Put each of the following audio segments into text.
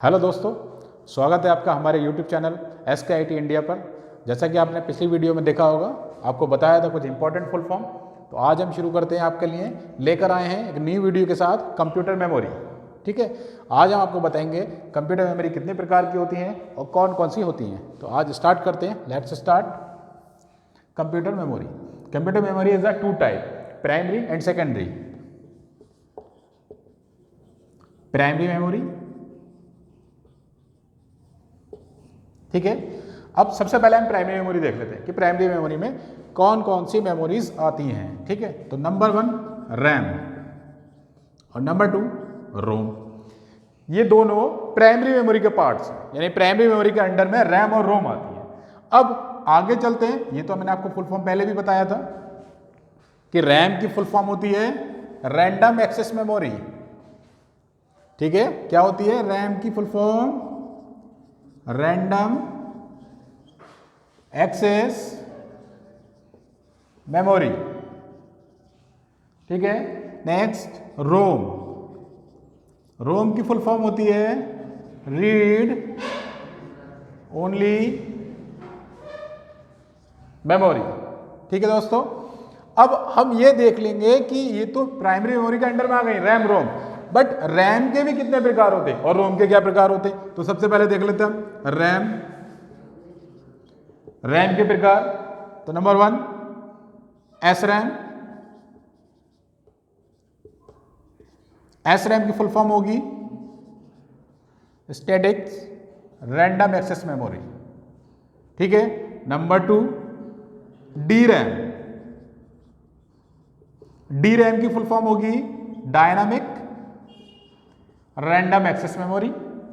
Hello दोस्तों, स्वागत है आपका हमारे YouTube चैनल SKIT इंडिया पर। जैसा कि आपने पिछली वीडियो में देखा होगा, आपको बताया था कुछ इंपॉर्टेंट फुल फॉर्म। तो आज हम शुरू करते हैं, आपके लिए लेकर आए हैं एक न्यू वीडियो के साथ कंप्यूटर मेमोरी। ठीक है, आज हम आपको बताएंगे कंप्यूटर मेमोरी कितने प्रकार की होती हैं और कौन कौन सी होती हैं। तो आज स्टार्ट करते हैं, let's start. Computer memory, computer memory is a two type, primary and secondary. Primary memory, ठीक है। अब सबसे पहले हम प्राइमरी मेमोरी देख लेते हैं कि प्राइमरी मेमोरी में कौन कौन सी मेमोरीज आती हैं। ठीक है, तो नंबर 1 रैम और नंबर 2 रोम। ये दोनों प्राइमरी मेमोरी के पार्ट्स हैं, यानी प्राइमरी मेमोरी के अंडर में रैम और रोम आती है। अब आगे चलते हैं, ये तो मैंने आपको फुल फॉर्म पहले भी बताया था कि रैम की फुल फॉर्म होती है रैंडम एक्सेस मेमोरी। ठीक है, क्या होती है रैम की full form? Random access memory. ठीक है, नेक्स्ट रोम। रोम की फुल फॉर्म होती है रीड ओनली मेमोरी। ठीक है दोस्तों, अब हम ये देख लेंगे कि ये तो प्राइमरी मेमोरी के अंडर में आ गई रैम रोम, बट रैम के भी कितने प्रकार होते हैं और रोम के क्या प्रकार होते हैं। तो सबसे पहले देख लेते हैं हम रैम, रैम के प्रकार। तो number 1 S RAM. S RAM की फुल फॉर्म होगी स्टैटिक रैंडम एक्सेस मेमोरी। ठीक है, number 2 D RAM. D RAM की फुल फॉर्म होगी डायनामिक रैंडम एक्सेस मेमोरी।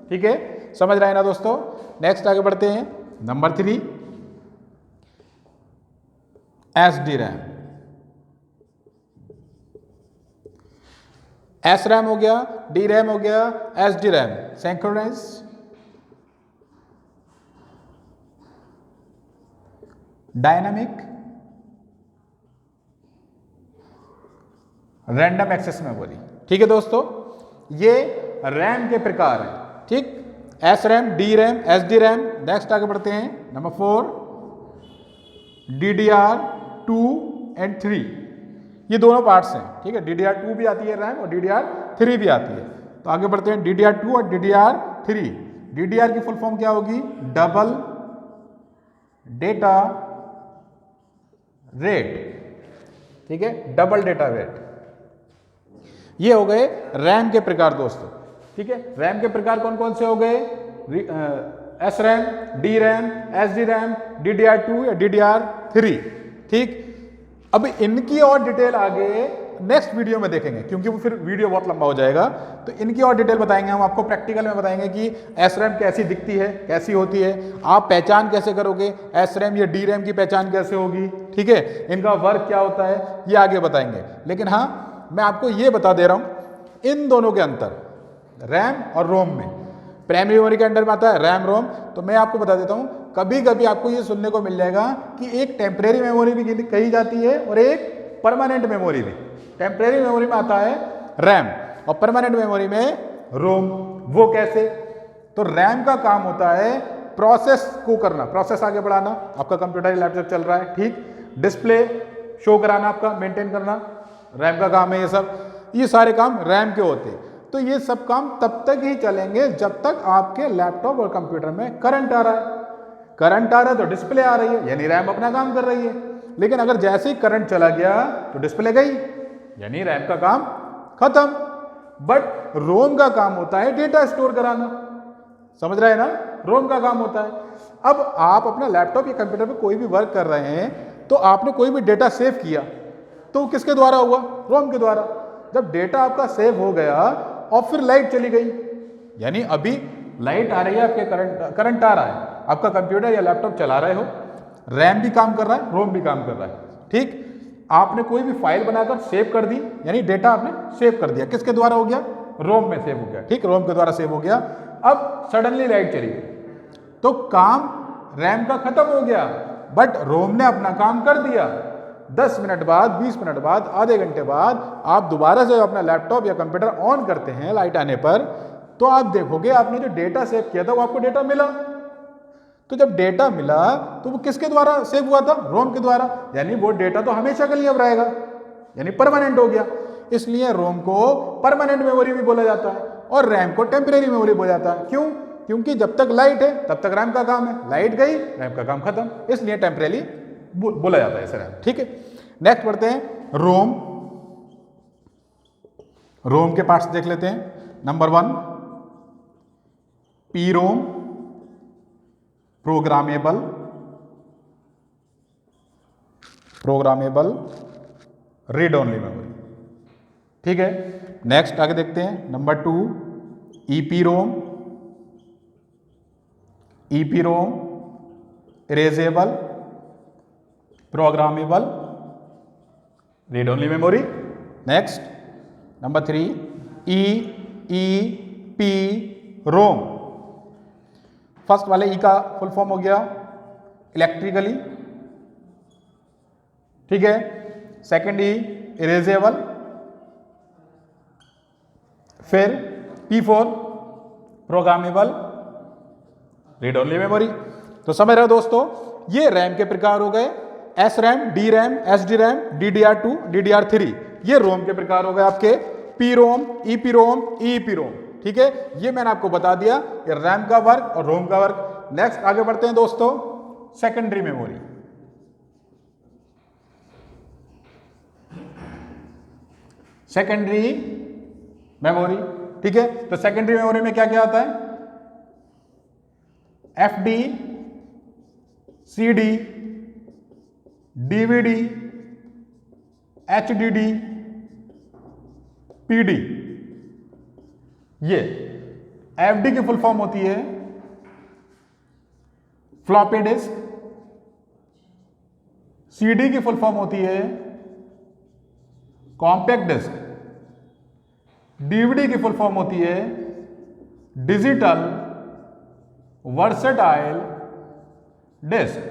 ठीक है, समझ रहे हैं ना दोस्तों। नेक्स्ट आगे बढ़ते हैं, number 3 S D RAM. S RAM हो गया, डी रैम हो गया, S D RAM synchronise dynamic random access memory. ठीक है दोस्तों, ये रैम के प्रकार हैं। ठीक, S RAM, D RAM, S D RAM. Next आगे बढ़ते हैं, नंबर 4 DDR2 एंड 3। ये दोनों पार्ट्स हैं। ठीक है, DDR2 भी आती है रैम और DDR3 भी आती है। तो आगे बढ़ते हैं DDR2 और DDR3। DDR की फुल फॉर्म क्या होगी? Double data rate. ठीक है, डबल डेटा रेट। ये हो गए रैम के प्रकार दोस्तों। ठीक है, रैम के प्रकार कौन कौन से हो गए? S RAM, D RAM, S D RAM, DDR2 या DDR3। ठीक, अब इनकी और डिटेल आगे नेक्स्ट वीडियो में देखेंगे, क्योंकि वो फिर वीडियो बहुत लंबा हो जाएगा। तो इनकी और डिटेल बताएंगे हम आपको, प्रैक्टिकल में बताएंगे कि एस रैम कैसी दिखती है, कैसी होती है, आप पहचान कैसे करोगे, एस रैम या डी रैम की पहचान कैसे होगी। ठीक है, इनका वर्क क्या होता है, ये आगे बताएंगे। लेकिन हाँ, मैं आपको ये बता दे रहा हूं इन दोनों के अंतर रैम और रोम में। प्राइमरी मेमोरी के अंडर में आता है रैम रोम। तो मैं आपको बता देता हूं, कभी कभी आपको ये सुनने को मिल जाएगा कि एक टेम्परेरी मेमोरी भी कही जाती है और एक परमानेंट मेमोरी भी। टेम्परेरी मेमोरी में आता है रैम और परमानेंट मेमोरी में रोम। वो कैसे? तो रैम का काम होता है प्रोसेस को करना, प्रोसेस आगे बढ़ाना। आपका कंप्यूटर लैपटॉप चल रहा है, ठीक, डिस्प्ले शो कराना, आपका मेंटेन करना, रैम का काम है। ये सब, ये सारे काम रैम के होते हैं। तो ये सब काम तब तक ही चलेंगे जब तक आपके लैपटॉप और कंप्यूटर में करंट आ रहा है। करंट आ रहा है तो डिस्प्ले आ रही है, यानी रैम अपना काम कर रही है। लेकिन अगर जैसे ही करंट चला गया तो डिस्प्ले गई, यानी रैम का काम खत्म। बट रोम का काम होता है डेटा स्टोर कराना। समझ रहे हैं ना, रोम का काम होता है। अब आप अपना लैपटॉप या कंप्यूटर पे कोई भी वर्क कर रहे हैं, तो आपने कोई भी डेटा सेव किया, तो किसके द्वारा हुआ? रोम के द्वारा। जब डेटा आपका सेव हो गया और फिर लाइट चली गई, यानी अभी लाइट आ रही है, आपके करंट आ रहा है, आपका कंप्यूटर या लैपटॉप चला रहे हो, रैम भी काम कर रहा है, रोम भी काम कर रहा है। ठीक, आपने कोई भी फाइल बनाकर सेव कर दी, यानी डेटा आपने सेव कर दिया, किसके द्वारा हो गया? रोम में सेव हो गया। ठीक, रोम के द्वारा सेव हो गया। अब सडनली लाइट चली गई तो काम रैम का खत्म हो गया, बट रोम ने अपना काम कर दिया। 10 मिनट बाद, 20 मिनट बाद, आधे घंटे बाद आप दोबारा से अपना लैपटॉप या कंप्यूटर ऑन करते हैं लाइट आने पर, तो आप देखोगे आपने जो डेटा सेव किया था वो आपको डेटा मिला। तो जब डेटा मिला तो वो किसके द्वारा सेव हुआ था? रोम के द्वारा, यानी वो डेटा तो हमेशा के लिए अब रहेगा, यानी परमानेंट हो गया। इसलिए रोम को परमानेंट मेमोरी भी बोला जाता है और रैम को टेम्परेरी मेमोरी बोला जाता है। क्यों? क्योंकि जब तक लाइट है तब तक रैम का काम है, लाइट गई रैम का काम खत्म, इसलिए टेम्परेरी बोला जाता है इसे रैम। ठीक है, नेक्स्ट पढ़ते हैं रोम। रोम के पार्ट्स देख लेते हैं। Number 1 P ROM, programmable read only memory. ठीक है, नेक्स्ट आगे देखते हैं। Number 2 EP ROM erasable programmable read only memory. Next number 3 EEP ROM. First वाले ई का फुल फॉर्म हो गया इलेक्ट्रिकली, ठीक है। सेकंड ई इरेजेबल, फिर P4 programmable read only memory. तो समझ रहे हो दोस्तों, ये रैम के प्रकार हो गए, S RAM, D RAM, S D RAM, DDR2, DDR3, ये रोम के प्रकार हो गए आपके, पी रोम, ईपी रोम, ईपी रोम। ठीक है, ये मैंने आपको बता दिया ये रैम का वर्क और रोम का वर्क। नेक्स्ट आगे बढ़ते हैं दोस्तों, सेकेंडरी मेमोरी। सेकेंडरी मेमोरी, ठीक है। तो सेकेंडरी मेमोरी में क्या क्या आता है? FD, CD, DVD, HDD, PD। ये FD की फुल फॉर्म होती है फ्लॉपी डिस्क, CD की फुल फॉर्म होती है कॉम्पैक्ट डिस्क, DVD की फुल फॉर्म होती है डिजिटल वर्सेटाइल डिस्क,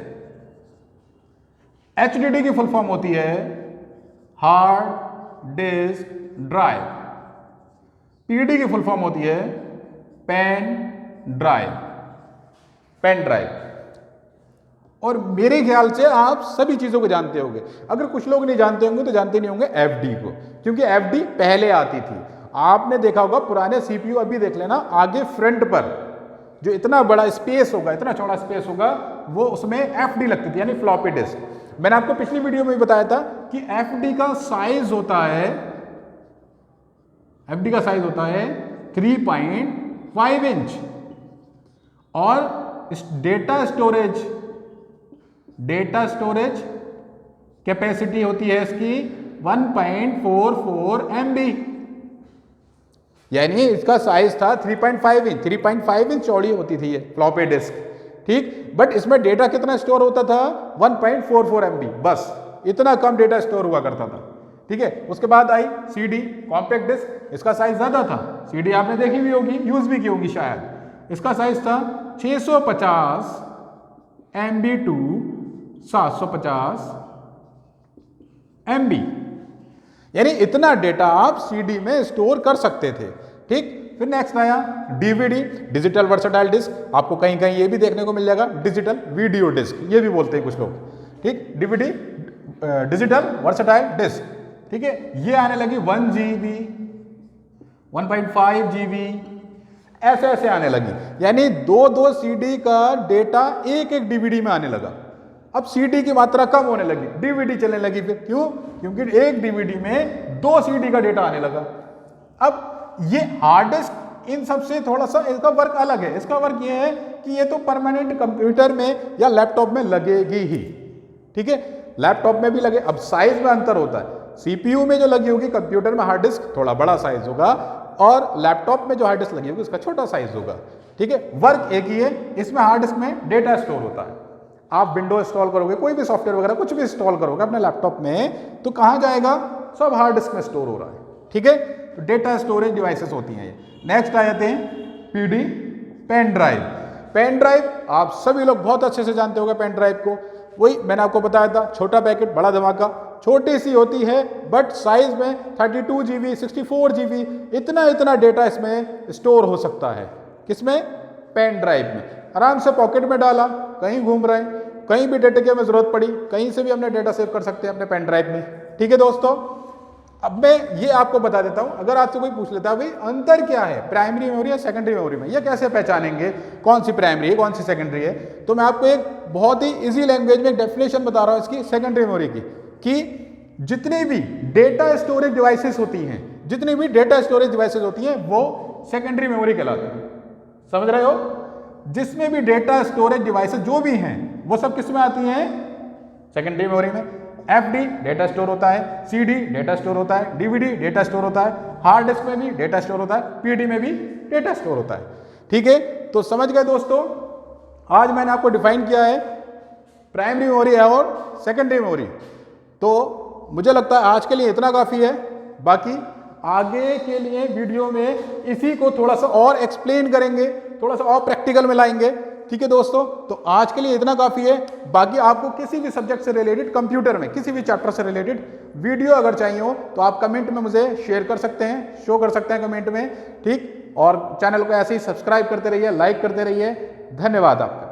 HDD की फुल फॉर्म होती है हार्ड डिस्क ड्राइव, PD की फुल फॉर्म होती है पेन ड्राइव। और मेरे ख्याल से आप सभी चीजों को जानते होंगे। अगर कुछ लोग नहीं जानते होंगे तो जानते नहीं होंगे FD को, क्योंकि FD पहले आती थी। आपने देखा होगा पुराने CPU, अभी देख लेना, आगे फ्रंट पर जो इतना बड़ा स्पेस होगा, इतना चौड़ा स्पेस होगा, वो उसमें FD लगती थी, यानी फ्लॉपी डिस्क। मैंने आपको पिछली वीडियो में भी बताया था कि FD का साइज होता है, FD का साइज होता है 3.5 इंच और डेटा स्टोरेज कैपेसिटी होती है इसकी 1.44 MB, यानी इसका साइज था 3.5 इंच चौड़ी होती थी ये फ्लॉपी डिस्क, ठीक। बट इसमें डेटा कितना स्टोर होता था? 1.44 MB, बस इतना कम डेटा स्टोर हुआ करता था, ठीक है। उसके बाद आई CD कॉम्पैक्ट डिस्क, इसका साइज ज्यादा था। CD आपने देखी भी होगी, यूज भी की होगी शायद। इसका साइज था 650 MB टू 750 MB, यानी इतना डेटा आप CD में स्टोर कर सकते थे, ठीक। फिर नेक्स्ट आया DVD डिजिटल वर्सेटाइल डिस्क, आपको कहीं कहीं ये भी देखने को मिल जाएगा डिजिटल वीडियो डिस्क, ये भी बोलते हैं कुछ लोग, ठीक। DVD डिजिटल वर्सेटाइल डिस्क, ठीक है। ये आने लगी 1 GB, 1.5 GB, ऐसे ऐसे आने लगी, यानी 2 CD का डेटा एक DVD में आने लगा। अब CD की मात्रा कम होने लगी, DVD चलने लगी। फिर क्यों? क्योंकि एक DVD में 2 CD का डेटा आने लगा। अब ये हार्ड डिस्क इन सबसे थोड़ा सा इसका वर्क अलग है। इसका वर्क ये है कि ये तो परमानेंट कंप्यूटर में या लैपटॉप में लगेगी ही, ठीक है। लैपटॉप में भी लगे, अब साइज में अंतर होता है। CPU में जो लगी होगी कंप्यूटर में हार्ड डिस्क थोड़ा बड़ा साइज होगा और लैपटॉप में जो हार्ड डिस्क लगी होगी उसका छोटा साइज होगा, ठीक है। वर्क एक ही है, इसमें हार्ड डिस्क में डेटा स्टोर होता है। आप विंडो इंस्टॉल करोगे, कोई भी सॉफ्टवेयर वगैरह कुछ भी इंस्टॉल करोगे अपने लैपटॉप में, तो कहां जाएगा? सब हार्ड डिस्क में स्टोर हो रहा है, ठीक है। तो डेटा स्टोरेज डिवाइसेस होती हैं ये। नेक्स्ट आ जाते हैं PD pen drive. Pen drive आप सभी लोग बहुत अच्छे से जानते होंगे पेन ड्राइव को। वही मैंने आपको बताया था, छोटा पैकेट बड़ा धमाका, छोटी सी होती है बट साइज में 32 GB 64 GB इतना डेटा इसमें स्टोर हो सकता है। किसमें? पेन ड्राइव में। आराम से पॉकेट में डाला, कहीं घूम रहे हैं, कहीं भी डेटा की हमें जरूरत पड़ी, कहीं से भी हमने डेटा सेव कर सकते हैं अपने पेन ड्राइव में। ठीक है दोस्तों, अब मैं ये आपको बता देता हूं, अगर आपसे कोई पूछ लेता है भाई अंतर क्या है प्राइमरी मेमोरी या सेकेंडरी मेमोरी में, ये कैसे पहचानेंगे कौन सी प्राइमरी है कौन सी सेकेंडरी है, तो मैं आपको एक बहुत ही इजी लैंग्वेज में एक डेफिनेशन बता रहा हूं इसकी सेकेंडरी मेमोरी की, कि जितनी भी डेटा स्टोरेज डिवाइसेस होती हैं, जितनी भी डेटा स्टोरेज डिवाइसेस होती हैं वो सेकेंडरी मेमोरी कहलाती हैं। समझ रहे हो? जिसमें भी डेटा स्टोरेज डिवाइसेस जो भी हैं वो सब किस में आती हैं? सेकेंडरी मेमोरी में। FD डेटा स्टोर होता है, CD डेटा स्टोर होता है, DVD डेटा स्टोर होता है, हार्ड डिस्क में भी डेटा स्टोर होता है, PD में भी डेटा स्टोर होता है। ठीक है, तो समझ गए दोस्तों, आज मैंने आपको डिफाइन किया है प्राइमरी मेमोरी है और सेकेंडरी मेमोरी। तो मुझे लगता है आज के लिए इतना काफी है, बाकी आगे के लिए वीडियो में इसी को थोड़ा सा और एक्सप्लेन करेंगे, थोड़ा सा और प्रैक्टिकल में लाएंगे। ठीक है दोस्तों, तो आज के लिए इतना काफी है। बाकी आपको किसी भी सब्जेक्ट से रिलेटेड, कंप्यूटर में किसी भी चैप्टर से रिलेटेड वीडियो अगर चाहिए हो तो आप कमेंट में मुझे शेयर कर सकते हैं, शो कर सकते हैं कमेंट में। ठीक, और चैनल को ऐसे ही सब्सक्राइब करते रहिए, लाइक करते रहिए। धन्यवाद आपका।